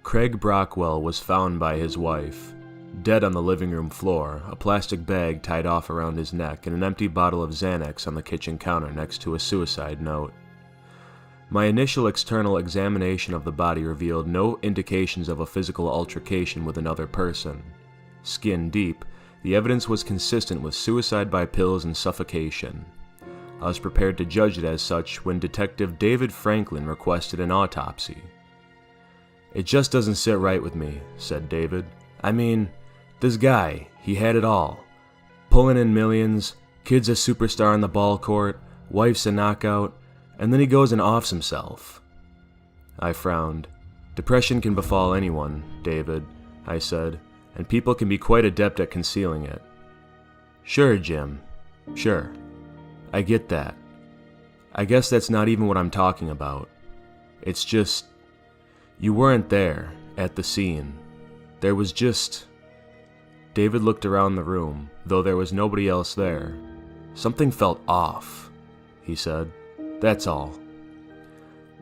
Craig Brockwell was found by his wife, dead on the living room floor, a plastic bag tied off around his neck, and an empty bottle of Xanax on the kitchen counter next to a suicide note. My initial external examination of the body revealed no indications of a physical altercation with another person. Skin deep, the evidence was consistent with suicide by pills and suffocation. I was prepared to judge it as such when Detective David Franklin requested an autopsy. "It just doesn't sit right with me," said David. "I mean, this guy, he had it all. Pulling in millions, kid's a superstar on the ball court, wife's a knockout, and then he goes and offs himself." I frowned. "Depression can befall anyone, David," I said, "and people can be quite adept at concealing it." "Sure, Jim. Sure. I get that. I guess that's not even what I'm talking about. It's just, you weren't there, at the scene. There was just..." David looked around the room, though there was nobody else there. "Something felt off," he said. "That's all."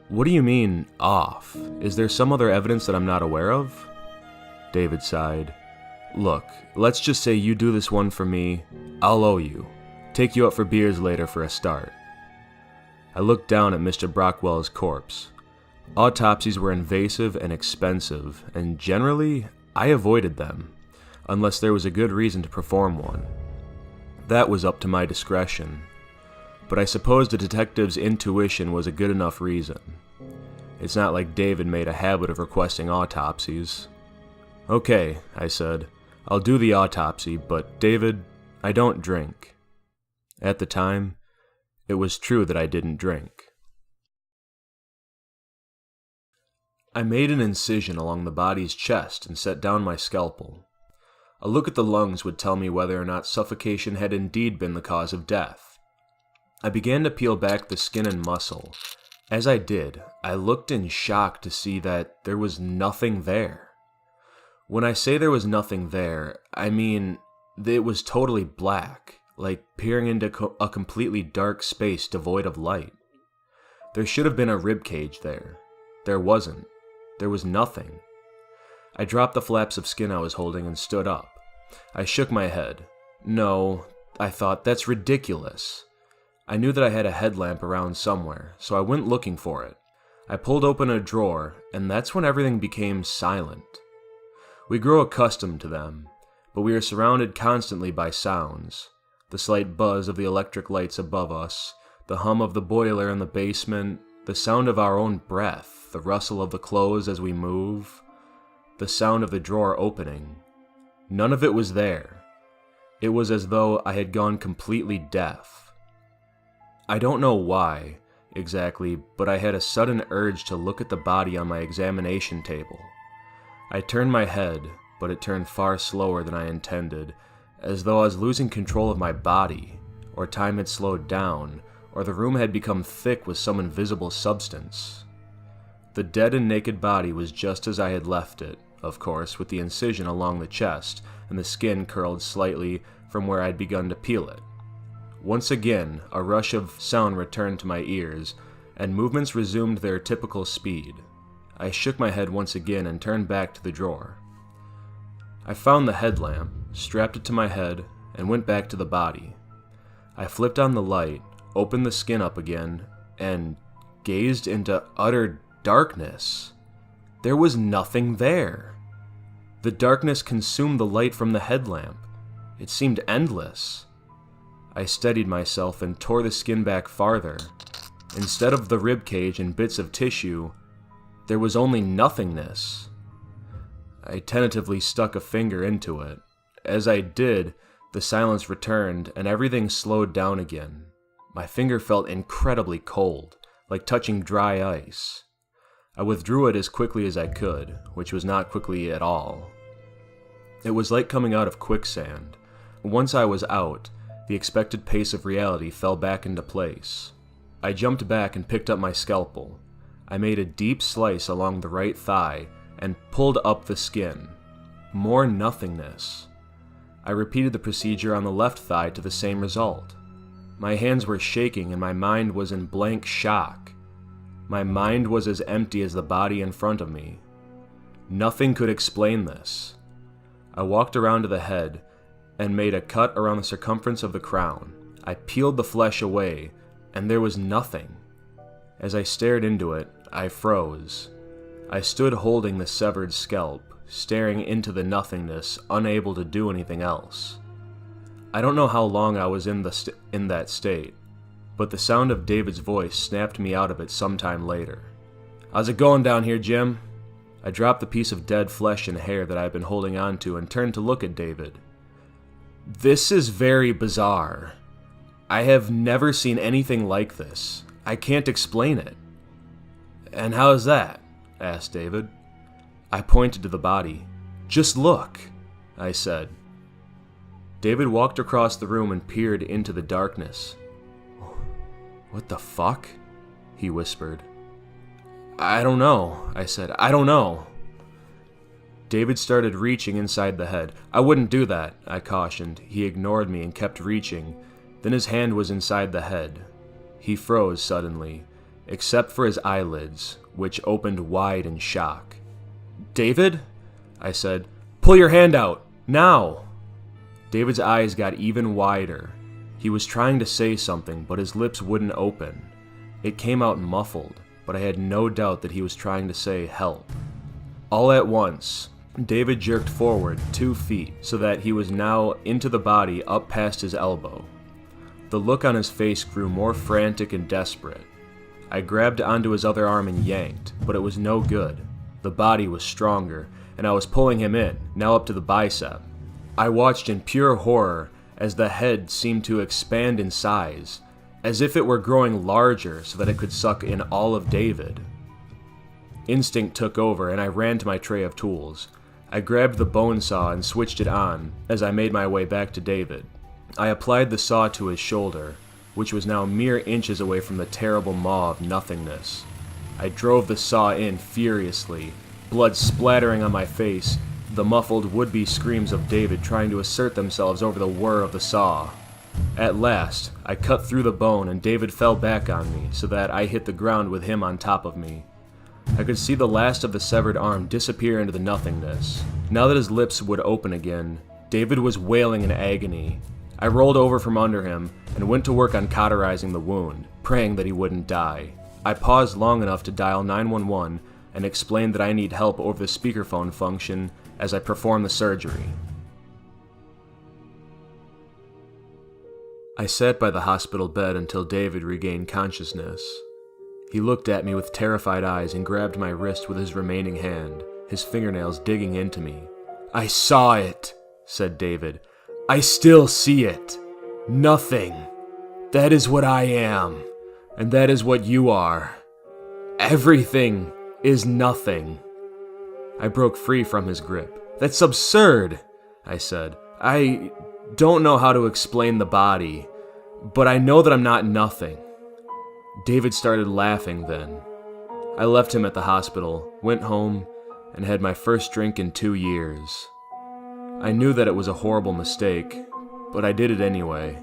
"What do you mean, off? Is there some other evidence that I'm not aware of?" David sighed. "Look, let's just say you do this one for me. I'll owe you. Take you out for beers later for a start." I looked down at Mr. Brockwell's corpse. Autopsies were invasive and expensive, and generally, I avoided them, unless there was a good reason to perform one. That was up to my discretion. But I suppose the detective's intuition was a good enough reason. It's not like David made a habit of requesting autopsies. "Okay," I said, "I'll do the autopsy, but David, I don't drink." At the time, it was true that I didn't drink. I made an incision along the body's chest and set down my scalpel. A look at the lungs would tell me whether or not suffocation had indeed been the cause of death. I began to peel back the skin and muscle. As I did, I looked in shock to see that there was nothing there. When I say there was nothing there, I mean it was totally black, like peering into a completely dark space devoid of light. There should have been a ribcage there. There wasn't. There was nothing. I dropped the flaps of skin I was holding and stood up. I shook my head. No, I thought, that's ridiculous. I knew that I had a headlamp around somewhere, so I went looking for it. I pulled open a drawer, and that's when everything became silent. We grow accustomed to them, but we are surrounded constantly by sounds. The slight buzz of the electric lights above us, the hum of the boiler in the basement, the sound of our own breath, the rustle of the clothes as we move, the sound of the drawer opening. None of it was there. It was as though I had gone completely deaf. I don't know why, exactly, but I had a sudden urge to look at the body on my examination table. I turned my head, but it turned far slower than I intended, as though I was losing control of my body, or time had slowed down, or the room had become thick with some invisible substance. The dead and naked body was just as I had left it, of course, with the incision along the chest, and the skin curled slightly from where I'd begun to peel it. Once again, a rush of sound returned to my ears, and movements resumed their typical speed. I shook my head once again and turned back to the drawer. I found the headlamp, strapped it to my head, and went back to the body. I flipped on the light, opened the skin up again, and gazed into utter darkness. There was nothing there. The darkness consumed the light from the headlamp. It seemed endless. I steadied myself and tore the skin back farther. Instead of the ribcage and bits of tissue, there was only nothingness. I tentatively stuck a finger into it. As I did, the silence returned and everything slowed down again. My finger felt incredibly cold, like touching dry ice. I withdrew it as quickly as I could, which was not quickly at all. It was like coming out of quicksand. Once I was out, the expected pace of reality fell back into place. I jumped back and picked up my scalpel. I made a deep slice along the right thigh and pulled up the skin. More nothingness. I repeated the procedure on the left thigh to the same result. My hands were shaking and my mind was in blank shock. My mind was as empty as the body in front of me. Nothing could explain this. I walked around to the head and made a cut around the circumference of the crown. I peeled the flesh away, and there was nothing. As I stared into it, I froze. I stood holding the severed scalp, staring into the nothingness, unable to do anything else. I don't know how long I was in that state, but the sound of David's voice snapped me out of it sometime later. "How's it going down here, Jim?" I dropped the piece of dead flesh and hair that I had been holding on to and turned to look at David. "This is very bizarre. I have never seen anything like this. I can't explain it." "And how is that?" asked David. I pointed to the body. "Just look," I said. David walked across the room and peered into the darkness. "What the fuck?" he whispered. "I don't know," I said. "I don't know." David started reaching inside the head. "I wouldn't do that," I cautioned. He ignored me and kept reaching. Then his hand was inside the head. He froze suddenly, except for his eyelids, which opened wide in shock. "David?" I said. "Pull your hand out! Now!" David's eyes got even wider. He was trying to say something, but his lips wouldn't open. It came out muffled, but I had no doubt that he was trying to say help. All at once, David jerked forward 2 feet so that he was now into the body up past his elbow. The look on his face grew more frantic and desperate. I grabbed onto his other arm and yanked, but it was no good. The body was stronger, and I was pulling him in, now up to the bicep. I watched in pure horror as the head seemed to expand in size, as if it were growing larger so that it could suck in all of David. Instinct took over, and I ran to my tray of tools. I grabbed the bone saw and switched it on as I made my way back to David. I applied the saw to his shoulder, which was now mere inches away from the terrible maw of nothingness. I drove the saw in furiously, blood splattering on my face, the muffled would-be screams of David trying to assert themselves over the whir of the saw. At last, I cut through the bone and David fell back on me so that I hit the ground with him on top of me. I could see the last of the severed arm disappear into the nothingness. Now that his lips would open again, David was wailing in agony. I rolled over from under him and went to work on cauterizing the wound, praying that he wouldn't die. I paused long enough to dial 911 and explained that I need help over the speakerphone function as I performed the surgery. I sat by the hospital bed until David regained consciousness. He looked at me with terrified eyes and grabbed my wrist with his remaining hand, his fingernails digging into me. "I saw it," said David. "I still see it. Nothing. That is what I am, and that is what you are. Everything is nothing." I broke free from his grip. "That's absurd," I said. "I don't know how to explain the body, but I know that I'm not nothing." David started laughing then. I left him at the hospital, went home, and had my first drink in 2 years. I knew that it was a horrible mistake, but I did it anyway,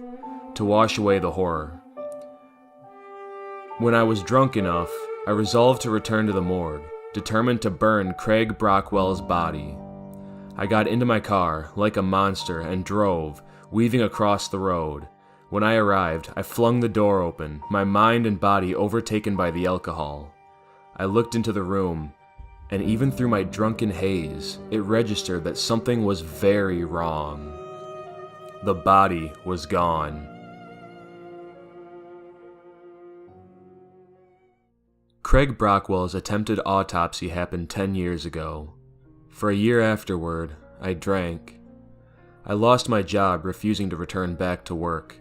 to wash away the horror. When I was drunk enough, I resolved to return to the morgue, determined to burn Craig Brockwell's body. I got into my car, like a monster, and drove, weaving across the road. When I arrived, I flung the door open, my mind and body overtaken by the alcohol. I looked into the room, and even through my drunken haze, it registered that something was very wrong. The body was gone. Craig Brockwell's attempted autopsy happened 10 years ago. For a year afterward, I drank. I lost my job, refusing to return back to work.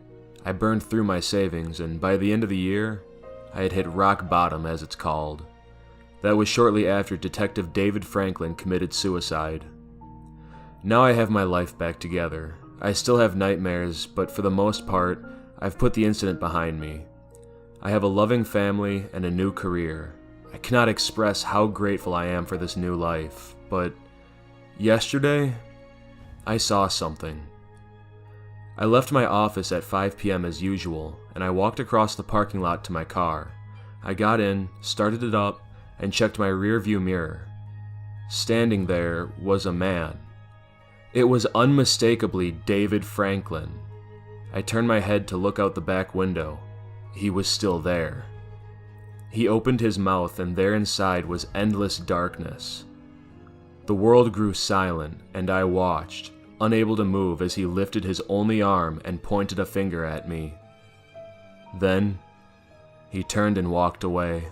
I burned through my savings, and by the end of the year, I had hit rock bottom, as it's called. That was shortly after Detective David Franklin committed suicide. Now I have my life back together. I still have nightmares, but for the most part, I've put the incident behind me. I have a loving family and a new career. I cannot express how grateful I am for this new life, but yesterday, I saw something. I left my office at 5 p.m. as usual, and I walked across the parking lot to my car. I got in, started it up, and checked my rear view mirror. Standing there was a man. It was unmistakably David Franklin. I turned my head to look out the back window. He was still there. He opened his mouth, and there inside was endless darkness. The world grew silent, and I watched, unable to move as he lifted his only arm and pointed a finger at me. Then, he turned and walked away.